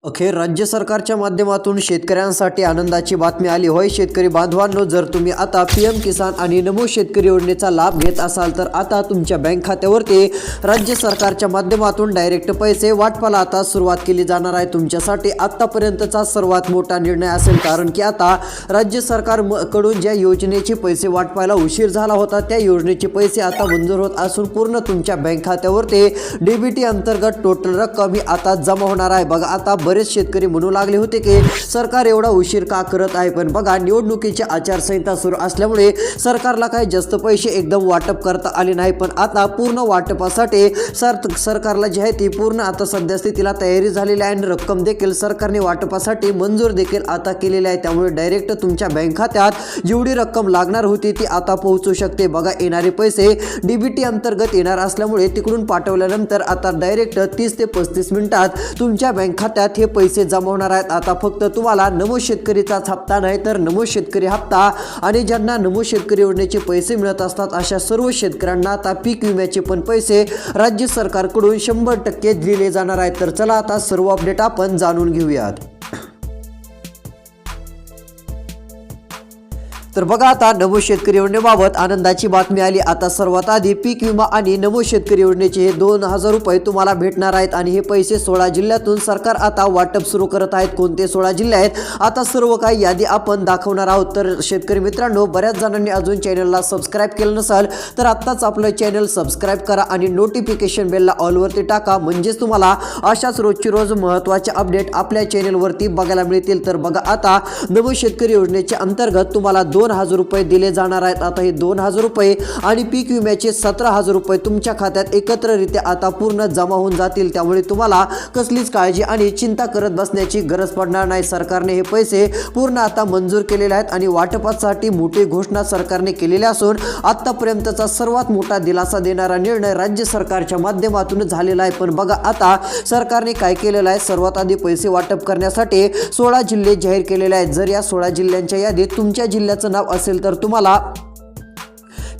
अखेर राज्य सरकारच्या माध्यमातून शेतकऱ्यांसाठी आनंदाची बातमी आली होय. शेतकरी बांधवांनो, जर तुम्ही आता पीएम किसान आणि नमो शेतकरी योजनेचा लाभ घेत असाल तर आता तुमच्या बँक खात्यावरती राज्य सरकारच्या माध्यमातून डायरेक्ट पैसे वाटपाला आता सुरुवात केली जाणार आहे. तुमच्यासाठी आतापर्यंतचा सर्वात मोठा निर्णय असेल, कारण की आता राज्य सरकार कडून ज्या योजनेचे पैसे वाटपायला उशीर झाला होता त्या योजनेचे पैसे आता मंजूर होत असून पूर्ण तुमच्या बँक खात्यावरती डीबीटी अंतर्गत टोटल रक्कम ही आता जमा होणार आहे. बघा, आता बरेच शेतकरी म्हणू लागले होते की सरकार एवढा उशीर का करत आहे, पण बघा निवडणुकीची आचारसंहिता सुरू असल्यामुळे सरकारला काही जास्त पैसे एकदम वाटप करता आले नाही. पण आता पूर्ण वाटपासाठी सरकारला जी आहे ती पूर्ण आता सध्या स्थितीला तयारी झालेली आहे आणि रक्कम देखील सरकारने वाटपासाठी मंजूर देखील आता केलेली आहे. त्यामुळे डायरेक्ट तुमच्या बँक खात्यात जेवढी रक्कम लागणार होती ती आता पोहोचू शकते. बघा, येणारे पैसे डीबीटी अंतर्गत येणार असल्यामुळे तिकडून पाठवल्यानंतर आता डायरेक्ट 30 ते 35 मिनिटात तुमच्या बँक खात्यात हे पैसे जमा होणार आहेत. आता फक्त तुम्हाला नमो शेतकरीचाच हप्ता नाही तर नमो शेतकरी हप्ता आणि ज्यांना नमो शेतकरी योजनेचे पैसे मिळत असतात अशा सर्व शेतकऱ्यांना आता पीक विम्याचे पण पैसे राज्य सरकारकडून 100% दिले जाणार आहेत. तर चला आता सर्व अपडेट आपण जाणून घेऊयात. तर बघा, आता नमो शेतकरी योजनेबाबत आनंदाची बातमी आली. आता सर्वात आधी पीक विमा आणि नमो शेतकरी योजनेचे हे 2000 रुपये तुम्हाला भेटणार आहेत आणि हे पैसे 16 जिल्ह्यातून सरकार आता वाटप सुरू करत आहेत. कोणते 16 जिल्हे आहेत आता सर्व काही यादी आपण दाखवणार आहोत. तर शेतकरी मित्रांनो, बऱ्याच जणांनी अजून चॅनलला सबस्क्राईब केलं नसेल तर आत्ताच आपलं चॅनल सबस्क्राईब करा आणि नोटिफिकेशन बेलला ऑलवरती टाका, म्हणजेच तुम्हाला अशाच रोजची रोज महत्त्वाचे अपडेट आपल्या चॅनलवरती बघायला मिळतील. तर बघा, आता नमो शेतकरी योजनेच्या अंतर्गत तुम्हाला 2000 रुपये दिले जाणार आहेत. आता हे 2000 रुपये आणि पीक विम्याचे 17000 रुपये तुमच्या खात्यात एकत्ररित्या आता पूर्ण जमा होऊन जातील. त्यामुळे तुम्हाला कसलीच काळजी आणि चिंता करत बसण्याची गरज पडणार नाही. सरकारने हे पैसे पूर्ण आता मंजूर केलेले आहेत आणि वाटपासाठी मोठी घोषणा सरकारने केलेली असून आतापर्यंतचा सर्वात मोठा दिलासा देणारा निर्णय राज्य सरकारच्या माध्यमातून झालेला आहे. पण बघा, आता सरकारने काय केलेलं आहे, सर्वात आधी पैसे वाटप करण्यासाठी 16 जिल्हे जाहीर केलेले आहेत. जर या 16 जिल्ह्यांच्या यादीत तुमच्या जिल्ह्याचं नाव असेल तर तुम्हाला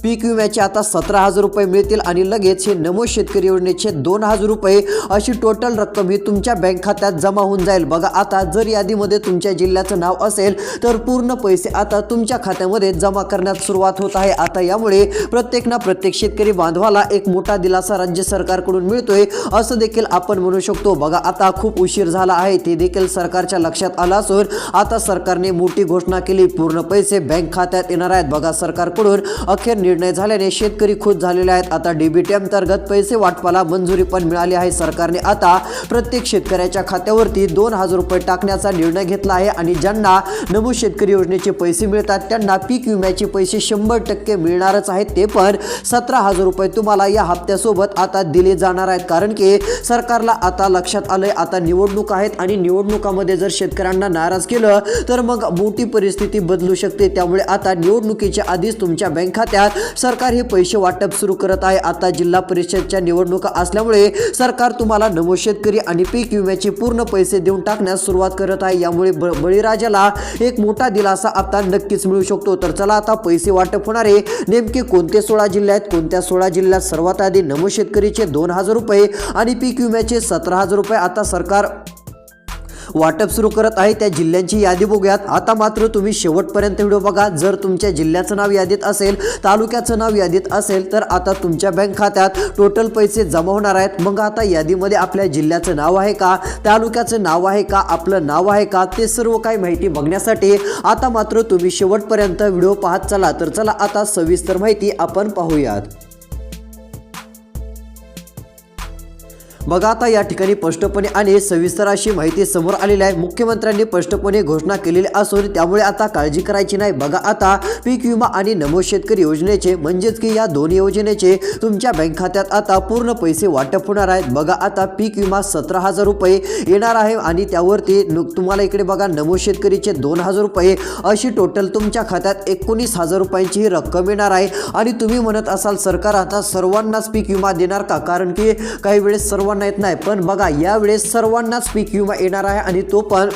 पीक विम्याचे आता 17000 रुपये मिळतील आणि लगेच हे नमो शेतकरी योजनेचे 2000 रुपये अशी टोटल रक्कम ही तुमच्या बँक खात्यात जमा होऊन जाईल. बघा, आता जर यादीमध्ये तुमच्या जिल्ह्याचं नाव असेल तर पूर्ण पैसे आता तुमच्या खात्यामध्ये जमा करण्यास सुरुवात होत आहे. आता यामुळे प्रत्येक शेतकरी बांधवाला एक मोठा दिलासा राज्य सरकारकडून मिळतोय असं देखील आपण म्हणू शकतो. बघा, आता खूप उशीर झाला आहे ते देखील सरकारच्या लक्षात आलं असून आता सरकारने मोठी घोषणा केली. पूर्ण पैसे बँक खात्यात येणार आहेत. बघा, सरकारकडून अखेर निर्णय झाल्याने शेतकरी खुश झालेले आहेत. आता डीबीटी अंतर्गत पैसे वाटपाला मंजुरी पण मिळाली आहे. सरकारने आता प्रत्येक शेतकऱ्याच्या खात्यावरती 2000 रुपये टाकण्याचा निर्णय घेतला आहे आणि ज्यांना नमो शेतकरी योजनेचे पैसे मिळतात त्यांना पीक विम्याचे पैसे 100% मिळणारच आहेत. ते पण 17000 रुपये तुम्हाला या हप्त्यासोबत आता दिले जाणार आहेत. कारण की सरकारला आता लक्षात आलंय आता निवडणूक आहेत आणि निवडणुकामध्ये जर शेतकऱ्यांना नाराज केलं तर मग मोठी परिस्थिती बदलू शकते. त्यामुळे आता निवडणुकीच्या आधीच तुमच्या बँक खात्यात सरकार हे पैसे वाटप सुरू करत आहे. आता जिल्हा परिषदच्या निवडणुका असल्यामुळे सरकार तुम्हाला नमो शेतकरी आणि पीक विम्याचे पूर्ण पैसे देऊन टाकण्यास सुरुवात करत आहे. यामुळे बळीराजाला एक मोठा दिलासा आता नक्कीच मिळू शकतो. तर चला, आता पैसे वाटप होणारे नेमके कोणते 16 जिल्हे आहेत, कोणत्या 16 जिल्ह्यात सर्वात आधी नमो शेतकरीचे 2000 रुपये आणि पीक विम्याचे 17000 रुपये आता सरकार वाटप सुरू करत आहे त्या जिल्ह्यांची यादी बघूयात. आता मात्र तुम्ही शेवटपर्यंत व्हिडिओ बघा. जर तुमच्या जिल्ह्याचं नाव यादीत असेल, तालुक्याचं नाव यादीत असेल तर आता तुमच्या बँक खात्यात टोटल पैसे जमा होणार आहेत. मग आता यादीमध्ये आपल्या जिल्ह्याचं नाव आहे का, तालुक्याचं नाव आहे का, आपलं नाव आहे का, ते सर्व काही माहिती बघण्यासाठी आता मात्र तुम्ही शेवटपर्यंत व्हिडिओ पाहत चला. तर चला, आता सविस्तर माहिती आपण पाहूयात. बघा, आता या ठिकाणी स्पष्टपणे आणि सविस्तर अशी माहिती समोर आलेली आहे. मुख्यमंत्र्यांनी स्पष्टपणे घोषणा केलेली असून त्यामुळे आता काळजी करायची नाही. बघा, आता पीक विमा आणि नमो शेतकरी योजनेचे म्हणजेच की या दोन्ही योजनेचे तुमच्या बँक खात्यात आता पूर्ण पैसे वाटप होणार आहेत. बघा, आता पीक विमा 17000 रुपये येणार आहे आणि त्यावरती तुम्हाला इकडे बघा नमो शेतकरीचे 2000 रुपये अशी टोटल तुमच्या खात्यात 19000 रुपयांची ही रक्कम येणार आहे. आणि तुम्ही म्हणत असाल सरकार आता सर्वांनाच पीक विमा देणार का, कारण की काही वेळेस सर्वांना येत नाही. पण बघा, यावेळेस सर्वांनाच पीक विमा येणार आहे आणि तो पण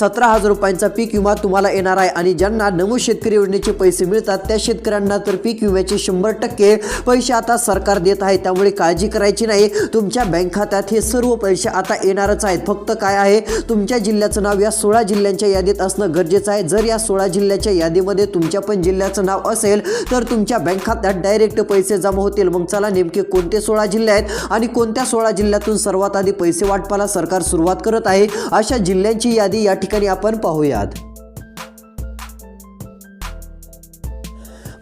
17,000 रुपयांचा पीक विमा तुम्हाला येणार आहे आणि ज्यांना नमो शेतकरी योजनेचे पैसे मिळतात त्या शेतकऱ्यांना तर पीक विम्याचे 100% पैसे आता सरकार देत आहे। त्यामुळे काळजी करायची नाही, तुमच्या बँक खात्यात हे सर्व पैसे आता येणारच आहेत। फक्त काय आहे, तुमच्या जिल्ह्याचं नाव या 16 जिल्ह्यांच्या यादीत असणं गरजेचं आहे। जर या 16 जिल्ह्याच्या यादीमध्ये तुमच्या पण जिल्ह्याचं नाव असेल तर तुमच्या बँक खात्यात डायरेक्ट पैसे जमा होतील। मग चला नेमके कोणते 16 जिल्हे आहेत आणि कोणत्या 16 जिल्ह्यातून सर्वात आधी पैसे वाटपाला सरकार सुरुवात करत आहे, अशा जिल्ह्यांची यादी या ठिकाणी आपण पाहूयात।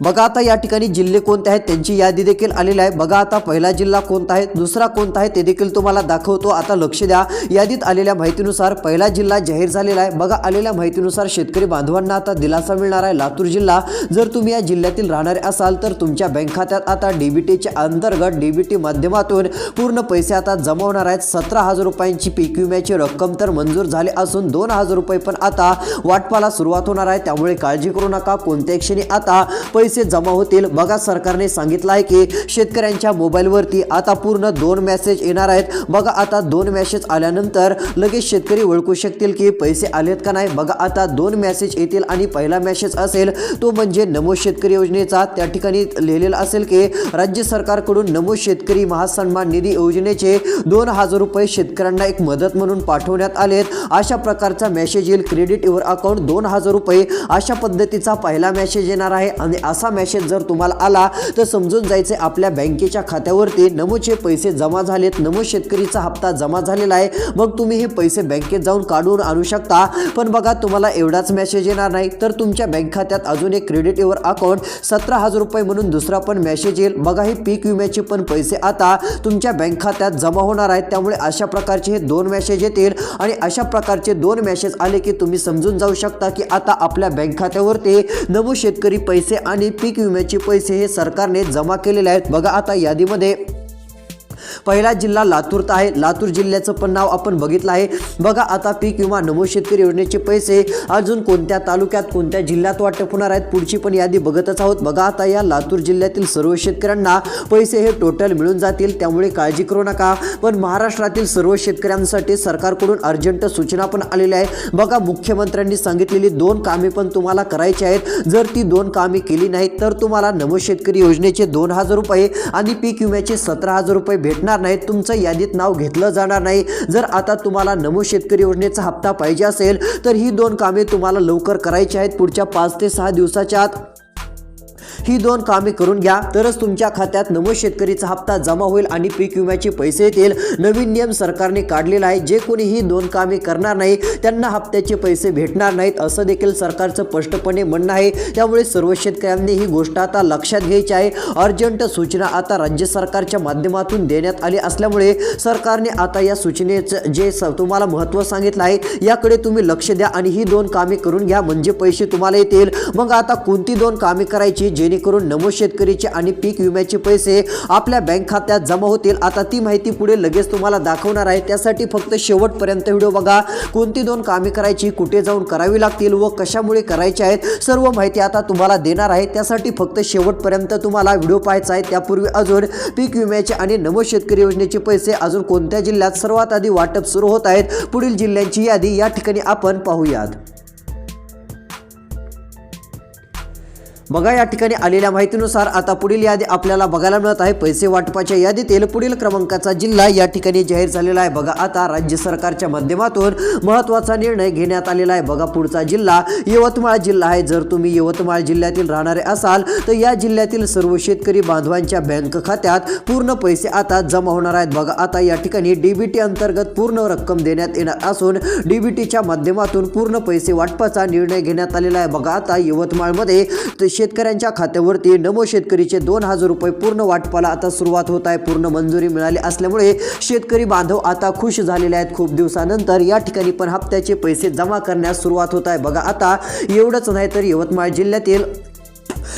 बघा आता या ठिकाणी जिल्हे कोणते आहेत त्यांची यादी देखील आलेली आहे। बघा आता पहिला जिल्हा कोणता आहे, दुसरा कोणता आहे ते देखील तुम्हाला दाखवतो। आता लक्ष द्या, यादीत आलेल्या माहितीनुसार पहिला जिल्हा जाहीर झालेला आहे। बघा आलेल्या माहितीनुसार शेतकरी बांधवांना आता दिलासा मिळणार आहे। लातूर जिल्हा, जर तुम्ही या जिल्ह्यातील राहणारे असाल तर तुमच्या बँक खात्यात आता डीबीटीच्या अंतर्गत डीबीटी माध्यमातून पूर्ण पैसे आता जमा होणार आहेत। 17,000 रुपयांची पीक विम्याची रक्कम तर मंजूर झाली असून 2,000 रुपये पण आता वाटपाला सुरुवात होणार आहे। त्यामुळे काळजी करू नका, कोणत्याही क्षणी आता पैसे जमा होतील। बघा सरकारने सांगितलं आहे की शेतकऱ्यांच्या मोबाईलवरती आता पूर्ण 2 मेसेज येणार आहेत। बघा आता 2 मेसेज आल्यानंतर लगेच शेतकरी ओळखू शकतील की पैसे आलेत का नाही। बघा आता 2 मेसेज येतील आणि पहिला मेसेज असेल तो म्हणजे नमो शेतकरी योजनेचा। त्या ठिकाणी लिहिलेलं असेल की राज्य सरकारकडून नमो शेतकरी महासन्मान निधी योजनेचे 2,000 रुपये शेतकऱ्यांना एक मदत म्हणून पाठवण्यात आलेत, अशा प्रकारचा मेसेज येईल। क्रेडिट युअर अकाउंट 2,000 रुपये अशा पद्धतीचा पहिला मेसेज येणार आहे आणि असा मेसेज जर तुम्हाला आला तर समजून जायचे आपल्या बँकेच्या खात्यावरती नमोचे पैसे जमा झालेत, नमो शेतकरीचा हप्ता जमा झालेला आहे। मग तुम्ही हे पैसे बँकेत जाऊन काढून आणू शकता। पण बघा तुम्हाला एवढाच मेसेज येणार नाही तर तुमच्या बँक खात्यात अजून एक क्रेडिट युअर अकाउंट 17,000 रुपये म्हणून दुसरा पण मेसेज येईल। बघा हे पीक विम्याचे पण पैसे आता तुमच्या बँक खात्यात जमा होणार आहेत। त्यामुळे अशा प्रकारचे हे 2 मेसेज येतील आणि अशा प्रकारचे 2 मेसेज आले की तुम्ही समजून जाऊ शकता की आता आपल्या बँक खात्यावरती नमो शेतकरी पैसे आणि पीक विम्याचे पैसे हे सरकारने जमा केलेले आहेत। बघा आता यादीमध्ये पहिला जिल्हा लातूर आहे। लातूर जिल्ह्याचं पण नाव आपण बघितलं आहे। बघा आता पीक विमा नमो शेतकरी योजनेचे पैसे अजून कोणत्या तालुक्यात कोणत्या जिल्ह्यात वाटप होणार आहेत पुढची पण यादी बघतच आहोत। बघा आता या लातूर जिल्ह्यातील सर्व शेतकऱ्यांना पैसे हे टोटल मिळून जातील, त्यामुळे काळजी करू नका। पण महाराष्ट्रातील सर्व शेतकऱ्यांसाठी सरकारकडून अर्जंट सूचना पण आलेल्या आहे। बघा मुख्यमंत्र्यांनी सांगितलेली 2 कामे पण तुम्हाला करायची आहेत। जर ती 2 कामे केली नाहीत तर तुम्हाला नमो शेतकरी योजनेचे 2,000 रुपये आणि पीक विम्याचे 17,000 रुपये भेटणार नाही, तुमचं यादीत नाव घेतलं जाणार नाही। जर आता तुम्हाला नमो शेतकरी योजनेचा हप्ता पाहिजे असेल तर ही 2 कामे तुम्हाला लवकर करायची आहेत। पुढच्या 5 ते 6 दिवसाच्या आत ही 2 कामे करून घ्या, तरच तुमच्या खात्यात नमो शेतकरीचा हप्ता जमा होईल आणि पीक विम्याचे पैसे येतील। नवीन नियम सरकारने काढलेला आहे, जे कोणी ही 2 कामे करणार नाही त्यांना हप्त्याचे पैसे भेटणार नाहीत, असं देखील सरकारचं स्पष्टपणे म्हणणं आहे। त्यामुळे सर्व शेतकऱ्यांनी ही गोष्ट आता लक्षात घ्यायची आहे। अर्जंट सूचना आता राज्य सरकारच्या माध्यमातून देण्यात आली असल्यामुळे सरकारने आता या सूचनेचं जे तुम्हाला महत्त्व सांगितलं आहे याकडे तुम्ही लक्ष द्या आणि ही 2 कामे करून घ्या, म्हणजे पैसे तुम्हाला येतील। मग आता कोणती 2 कामे करायची जेणेकरून नमो शेतकरीचे आणि पीक विम्याचे पैसे आपल्या बँक खात्यात जमा होतील, आता ती माहिती पुढे लगेच तुम्हाला दाखवणार आहे। त्यासाठी फक्त शेवटपर्यंत व्हिडिओ बघा। कोणती 2 कामे करायची, कुठे जाऊन करावी लागतील व कशामुळे करायचे आहेत, सर्व माहिती आता तुम्हाला देणार आहे। त्यासाठी फक्त शेवटपर्यंत तुम्हाला व्हिडिओ पाहायचा आहे। त्यापूर्वी अजून पीक विम्याचे आणि नमो शेतकरी योजनेचे पैसे अजून कोणत्या जिल्ह्यात सर्वात आधी वाटप सुरू होत आहेत, पुढील जिल्ह्यांची यादी या ठिकाणी आपण पाहूयात। बघा या ठिकाणी आलेल्या माहितीनुसार आता पुढील यादी आपल्याला बघायला मिळत आहे। पैसे वाटपाच्या यादीतील पुढील क्रमांकाचा जिल्हा या ठिकाणी जाहीर झालेला आहे। बघा आता राज्य सरकारच्या माध्यमातून महत्त्वाचा निर्णय घेण्यात आलेला आहे। बघा पुढचा जिल्हा यवतमाळ जिल्हा आहे। जर तुम्ही यवतमाळ जिल्ह्यातील राहणारे असाल तर या जिल्ह्यातील सर्व शेतकरी बांधवांच्या बँक खात्यात पूर्ण पैसे आता जमा होणार आहेत। बघा आता या ठिकाणी डीबीटी अंतर्गत पूर्ण रक्कम देण्यात येणार असून डीबीटीच्या माध्यमातून पूर्ण पैसे वाटपाचा निर्णय घेण्यात आलेला आहे। बघा आता यवतमाळमध्ये शेतकऱ्यांच्या खात्यावरती नमो शेतकरीचे 2,000 रुपये पूर्ण वाटपाला आता सुरुवात होत आहे। पूर्ण मंजुरी मिळाली असल्यामुळे शेतकरी बांधव आता खुश झालेले आहेत। खूप दिवसानंतर या ठिकाणी पण हप्त्याचे पैसे जमा करण्यास सुरुवात होत आहे। बघा आता एवढंच नाही तर यवतमाळ जिल्ह्यातील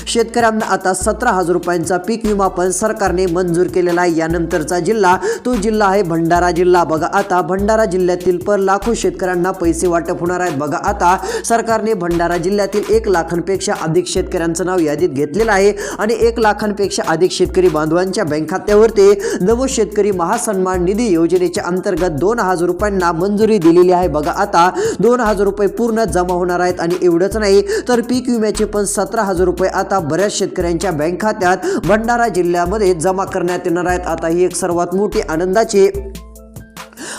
शेतकऱ्यांना आता 17,000 रुपयांचा पीक विमा पण सरकारने मंजूर केलेला आहे। यानंतरचा जिल्हा तो जिल्हा आहे भंडारा जिल्हा। बघा आता भंडारा जिल्ह्यातील पर लाखो शेतकऱ्यांना पैसे वाटप होणार आहेत। बघा आता सरकारने भंडारा जिल्ह्यातील 1 लाखांपेक्षा अधिक शेतकऱ्यांचं नाव यादीत घेतलेलं आहे आणि 1 लाखांपेक्षा अधिक शेतकरी बांधवांच्या बँक खात्यावरती नमो शेतकरी महासन्मान निधी योजनेच्या अंतर्गत 2,000 रुपयांना मंजुरी दिलेली आहे। बघा आता 2,000 रुपये पूर्ण जमा होणार आहेत आणि एवढंच नाही तर पीक विम्याचे पण 17,000 रुपये आता बऱ्याच शेतकऱ्यांच्या बँक खात्यात भंडारा जिल्ह्यामध्ये जमा करण्यात येणार आहेत। आता ही एक सर्वात मोठी आनंदाची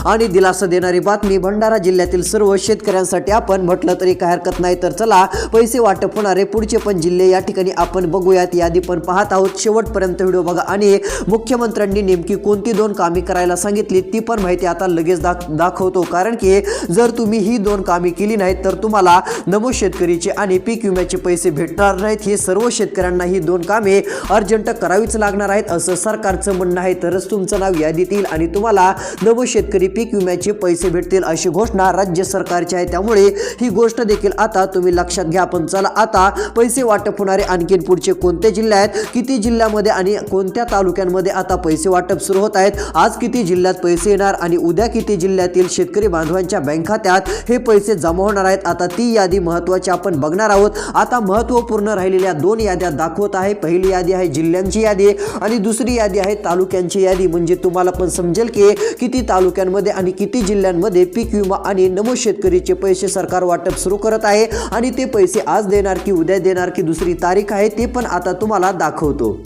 आणि दिलासा देणारी बातमी भंडारा जिल्ह्यातील सर्व शेतकऱ्यांसाठी आपण म्हटलं तरी काय हरकत नाही। तर चला पैसे वाटप होणारे पुढचे पण जिल्हे या ठिकाणी आपण बघूयात। यादी पण पाहत आहोत, शेवटपर्यंत व्हिडिओ बघा आणि मुख्यमंत्र्यांनी नेमकी कोणती 2 कामे करायला सांगितली ती पण माहिती आता लगेच दाखवतो। कारण की जर तुम्ही ही 2 कामे केली नाहीत तर तुम्हाला नमो शेतकरीचे आणि पीक विम्याचे पैसे भेटणार नाहीत। हे सर्व शेतकऱ्यांना ही 2 कामे अर्जंट करावीच लागणार आहेत असं सरकारचं म्हणणं आहे। तरच तुमचं नाव यादीत येईल आणि तुम्हाला नमो शेतकरी पीक विम्याचे पैसे भेटतील अशी घोषणा राज्य सरकारची आहे। त्यामुळे ही गोष्ट देखील आता तुम्ही लक्षात घ्या। पण चला आता पैसे वाटप होणारे आणखीन पुढचे कोणते जिल्हे आहेत, किती जिल्ह्यामध्ये आणि कोणत्या तालुक्यांमध्ये आता पैसे वाटप सुरू होत आहेत, आज किती जिल्ह्यात पैसे येणार आणि उद्या किती जिल्ह्यातील शेतकरी बांधवांच्या बँक खात्यात हे पैसे जमा होणार आहेत, आता ती यादी महत्त्वाची आपण बघणार आहोत। आता महत्त्वपूर्ण राहिलेल्या 2 याद्या दाखवत आहे। पहिली यादी आहे जिल्ह्यांची यादी आणि दुसरी यादी आहे तालुक्यांची यादी। म्हणजे तुम्हाला पण समजेल की किती तालुक्यांमध्ये आणि किती जिल्ह्यांमध्ये पीक विमा आणि नमो शेतकरीचे पैसे सरकार वाटप सुरू करत आहे आणि ते पैसे आज देणार की उद्या देणार की दुसरी तारीख आहे ते पण आता तुम्हाला दाखवतो।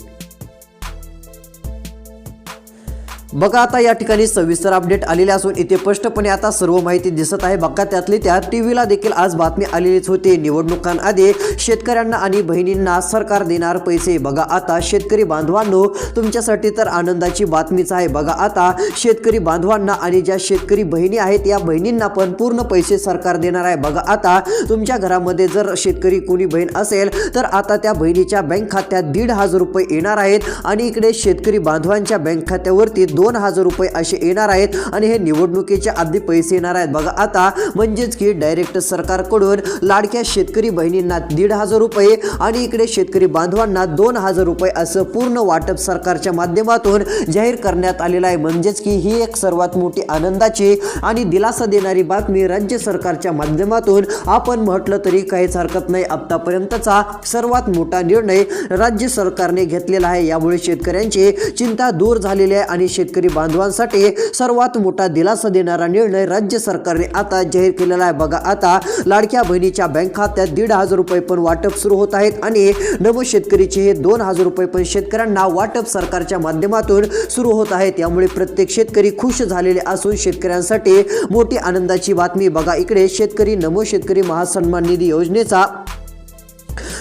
बघा आता या ठिकाणी सविस्तर अपडेट आलेले असून इथे स्पष्टपणे आता सर्व माहिती दिसत आहे। बघा त्यातली त्यात टीव्हीला देखील आज बातमी आलेलीच होती, निवडणुकांआधी शेतकऱ्यांना आणि बहिणींना सरकार देणार पैसे। बघा आता शेतकरी बांधवांनो तुमच्यासाठी तर आनंदाची बातमीच आहे। बघा आता शेतकरी बांधवांना आणि ज्या शेतकरी बहिणी आहेत या बहिणींना पण पूर्ण पैसे सरकार देणार आहे। बघा आता तुमच्या घरामध्ये जर शेतकरी कोणी बहीण असेल तर आता त्या बहिणीच्या बँक खात्यात 1,500 रुपये येणार आहेत आणि इकडे शेतकरी बांधवांच्या बँक खात्यावरती 2,000 रुपये असे येणार आहेत आणि हे निवडणुकीच्या आधी पैसे येणार आहेत। बघा आता म्हणजेच की डायरेक्ट सरकारकडून लाडक्या शेतकरी बहिणींना 1,500 रुपये आणि इकडे शेतकरी बांधवांना 2,000 रुपये असं पूर्ण वाटप सरकारच्या माध्यमातून जाहीर करण्यात आलेलं आहे। म्हणजेच की ही एक सर्वात मोठी आनंदाची आणि दिलासा देणारी बातमी राज्य सरकारच्या माध्यमातून आपण म्हटलं तरी काहीच हरकत नाही। आतापर्यंतचा सर्वात मोठा निर्णय राज्य सरकारने घेतलेला आहे। यामुळे शेतकऱ्यांची चिंता दूर झालेली आहे आणि शेतकरी बांधवांसाठी सर्वात मोठा दिलासा देणारा निर्णय राज्य सरकारने आता जाहीर केलेला आहे। बघा आता लाडक्या बहिणीच्या बँक खात्यात 1,500 रुपये पण वाटप सुरू होत आहेत आणि नमो शेतकरीचे हे 2,000 रुपये पण शेतकऱ्यांना वाटप सरकारच्या माध्यमातून सुरू होत आहेत। त्यामुळे प्रत्येक शेतकरी खुश झालेले असून शेतकऱ्यांसाठी मोठी आनंदाची बातमी। बघा इकडे शेतकरी नमो शेतकरी महासन्मान निधी योजनेचा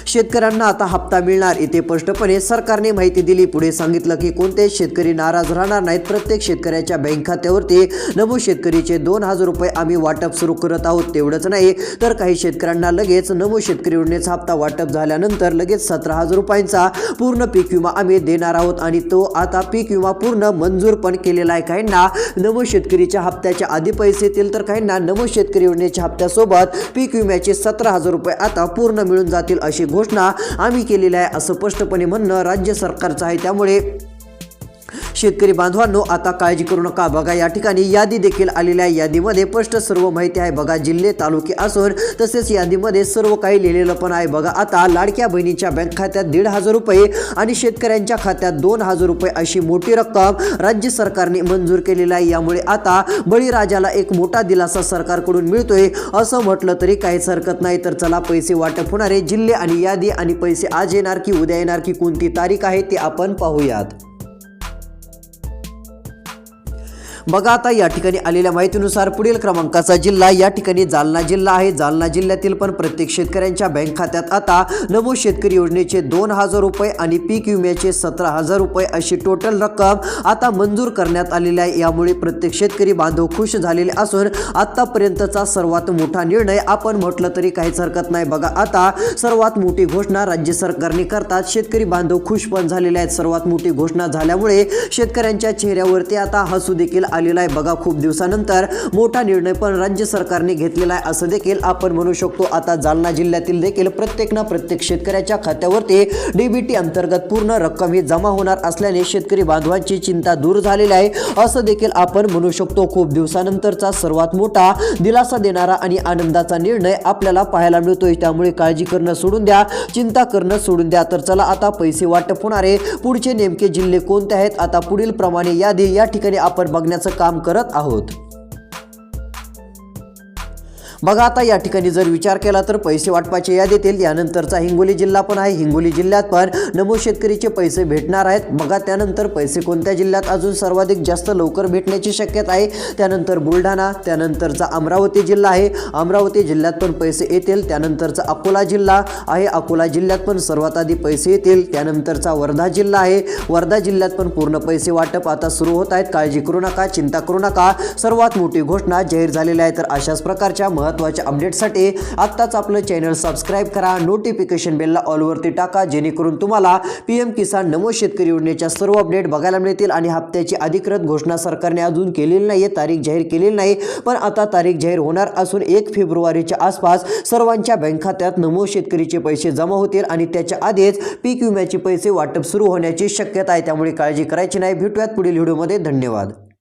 शेतकऱ्यांना आता हप्ता मिळणार, इथे स्पष्टपणे सरकारने माहिती दिली। पुढे सांगितलं की कोणतेच शेतकरी नाराज राहणार नाहीत, प्रत्येक शेतकऱ्याच्या बँक खात्यावरती नमो शेतकरीचे 2,000 रुपये आम्ही वाटप सुरू करत आहोत। तेवढंच नाही तर काही शेतकऱ्यांना लगेच नमो शेतकरी योजनेचा हप्ता वाटप झाल्यानंतर लगेच 17,000 रुपयांचा पूर्ण पीक विमा आम्ही देणार आहोत आणि तो आता पीक विमा पूर्ण मंजूर पण केलेला आहे। काहींना नमो शेतकरीच्या हप्त्याच्या आधी पैसे येतील तर काहींना नमो शेतकरी योजनेच्या हप्त्यासोबत पीक विम्याचे 17,000 रुपये आता पूर्ण मिळून जातील अशी घोषणा आम्ही केलेली आहे असं स्पष्टपणे म्हणणं राज्य सरकारचं आहे। त्यामुळे शेतकरी बांधवांनो आता काळजी करू नका। बघा या ठिकाणी यादी देखील आलेली आहे, यादीमध्ये स्पष्ट सर्व माहिती आहे। बघा जिल्हे तालुके असून तसेच यादीमध्ये सर्व काही लिहिलेलं पण आहे। बघा आता लाडक्या बहिणीच्या बँक खात्यात 1,500 रुपये आणि शेतकऱ्यांच्या खात्यात 2,000 रुपये अशी मोठी रक्कम राज्य सरकारने मंजूर केलेली आहे। यामुळे आता बळीराजाला एक मोठा दिलासा सरकारकडून मिळतोय असं म्हटलं तरी काहीच हरकत नाही। तर चला पैसे वाटप होणारे जिल्हे आणि यादी आणि पैसे आज येणार की उद्या येणार की कोणती तारीख आहे ते आपण पाहूयात। बघा आता या ठिकाणी आलेल्या माहितीनुसार पुढील क्रमांकाचा जिल्हा या ठिकाणी जालना जिल्हा आहे। जालना जिल्ह्यातील पण प्रत्येक शेतकऱ्यांच्या बँक खात्यात आता नमो शेतकरी योजनेचे 2,000 रुपये आणि पीक विम्याचे 17,000 रुपये अशी टोटल रक्कम आता मंजूर करण्यात आलेली आहे। यामुळे प्रत्येक शेतकरी बांधव खुश झालेले असून आतापर्यंतचा सर्वात मोठा निर्णय आपण म्हटलं तरी काहीच हरकत नाही। बघा आता सर्वात मोठी घोषणा राज्य सरकारने करतात, शेतकरी बांधव खुश पण झालेले आहेत। सर्वात मोठी घोषणा झाल्यामुळे शेतकऱ्यांच्या चेहऱ्यावरती आता हसू देखील आलेला आहे. बघा, खूप दिवसानंतर मोठा निर्णय पण राज्य सरकारने घेतलेला आहे असं देखील आपण म्हणू शकतो. आता जालना जिल्ह्यातील देखील प्रत्येक शेतकऱ्याच्या खात्यावरती डीबीटी अंतर्गत पूर्ण रक्कम ही जमा होणार असल्याने शेतकरी बांधवांची चिंता दूर झालेली आहे असं देखील आपण म्हणू शकतो. खूप दिवसानंतरचा सर्वात मोठा दिलासा देणारा आणि आनंदाचा निर्णय आपल्याला पाहायला मिळतोय. त्यामुळे काळजी करणं सोडून द्या, चिंता करणं सोडून द्या. तर चला आता पैसे वाटप होणारे पुढचे नेमके जिल्हे कोणते आहेत, आता पुढील प्रमाणे यादी या ठिकाणी आपण बघण्याचं काम करत आहोत. बघा, आता या ठिकाणी जर विचार केला तर पैसे वाटपाचे यादीतील यानंतरचा हिंगोली जिल्हा पण आहे. हिंगोली जिल्ह्यात पण नमो शेतकरीचे पैसे भेटणार आहेत. बघा, त्यानंतर पैसे कोणत्या जिल्ह्यात अजून सर्वाधिक जास्त लवकर भेटण्याची शक्यता आहे, त्यानंतर बुलढाणा, त्यानंतरचा अमरावती जिल्हा आहे. अमरावती जिल्ह्यात पण पैसे येतील. त्यानंतरचा अकोला जिल्हा आहे. अकोला जिल्ह्यात पण सर्वात आधी पैसे येतील. त्यानंतरचा वर्धा जिल्हा आहे. वर्धा जिल्ह्यात पण पूर्ण पैसे वाटप आता सुरू होत आहेत. काळजी करू नका, चिंता करू नका. सर्वात मोठी घोषणा जाहीर झालेली आहे. तर अशाच प्रकारच्या महत्त्वाच्या अपडेटसाठी आत्ताच आपलं चॅनल सबस्क्राईब करा, नोटिफिकेशन बेलला ऑलवरती टाका, जेणेकरून तुम्हाला PM किसान नमो शेतकरी योजनेच्या सर्व अपडेट बघायला मिळतील. आणि हप्त्याची अधिकृत घोषणा सरकारने अजून केलेली नाही, तारीख जाहीर केलेली नाही, पण आता तारीख जाहीर होणार असून 1 फेब्रुवारीच्या आसपास सर्वांच्या बँक खात्यात नमो शेतकरीचे पैसे जमा होतील आणि त्याच्या आधीच पीक विम्याचे पैसे वाटप सुरू होण्याची शक्यता आहे. त्यामुळे काळजी करायची नाही. भेटूयात पुढील व्हिडिओमध्ये. धन्यवाद.